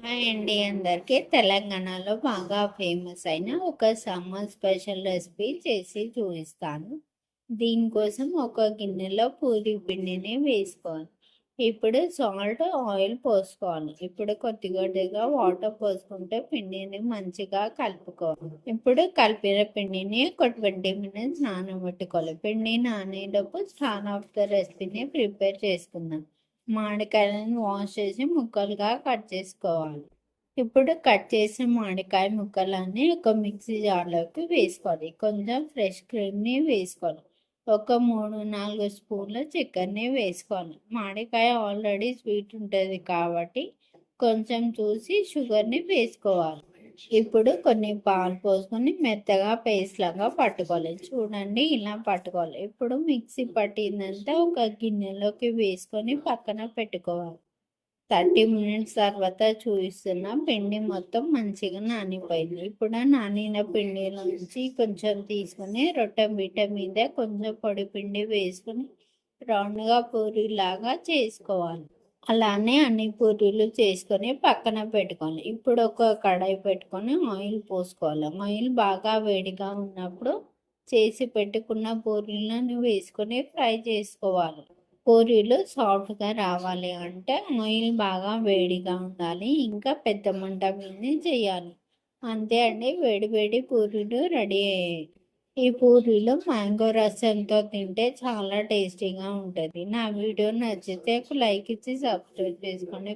Hi అండి అందరికీ. తెలంగాణలో బాగా ఫేమస్ అయిన ఒక సమ్మర్ స్పెషల్ రెసిపీ చేసి చూపిస్తాను. దీనికోసం ఒక గిన్నెలో పూరి పిండిని వేసుకోవాలి. ఇప్పుడు సాల్ట్, ఆయిల్ పోసుకోవాలి. ఇప్పుడు కొద్దిగా వాటర్ పోసుకుంటే పిండిని మంచిగా కలుపుకోవాలి. ఇప్పుడు కలిపిన పిండిని ఒక 20 మినిట్స్ నానబెట్టుకోవాలి. పిండి నానేటప్పుడు స్టార్ట్ ఆఫ్ ద రెసిపీని ప్రిపేర్ చేసుకుందాం. మామిడికాయలను వాష్ చేసి ముక్కలుగా కట్ చేసుకోవాలి. ఇప్పుడు కట్ చేసిన మామిడికాయ ముక్కలన్నీ ఒక మిక్సీ జార్లోకి వేసుకోవాలి. కొంచెం ఫ్రెష్ క్రీమ్ని వేసుకోవాలి. ఒక 3-4 స్పూన్ల చక్కెరని వేసుకోవాలి. మామిడికాయ ఆల్రెడీ స్వీట్ ఉంటుంది కాబట్టి కొంచెం చూసి షుగర్ని వేసుకోవాలి. ఇప్పుడు కొన్ని పాలు పోసుకొని మెత్తగా పేస్ట్ లాగా పట్టుకోవాలి. చూడండి, ఇలా పట్టుకోవాలి. ఇప్పుడు మిక్సీ పట్టిందంతా ఒక గిన్నెలోకి వేసుకొని పక్కన పెట్టుకోవాలి. 30 మినిట్స్ తర్వాత చూపిస్తున్న పిండి మొత్తం మంచిగా నానిపోయింది. ఇప్పుడు నానిన పిండిలోంచి కొంచెం తీసుకొని రొట్టె బిడ్డ మీద కొంచెం పొడి పిండి వేసుకొని రౌండ్గా పూరీలాగా చేసుకోవాలి. అలానే అన్ని పూరీలు చేసుకొని పక్కన పెట్టుకోవాలి. ఇప్పుడు ఒక కడాయి పెట్టుకొని ఆయిల్ పోసుకోవాలి. ఆయిల్ బాగా వేడిగా ఉన్నప్పుడు చేసి పెట్టుకున్న పూరీలను వేసుకొని ఫ్రై చేసుకోవాలి. పూరీలు సాఫ్ట్గా రావాలి అంటే ఆయిల్ బాగా వేడిగా ఉండాలి. ఇంకా పెద్ద మంట మీద చేయాలి. అంతే అండి, వేడి వేడి పూరీలు రెడీ అయ్యాయి. ఈ పూరీలు మ్యాంగో రసంతో తింటే చాలా టేస్టీగా ఉంటుంది. నా వీడియో నచ్చితే లైక్ ఇచ్చి సబ్స్క్రైబ్ చేసుకోండి.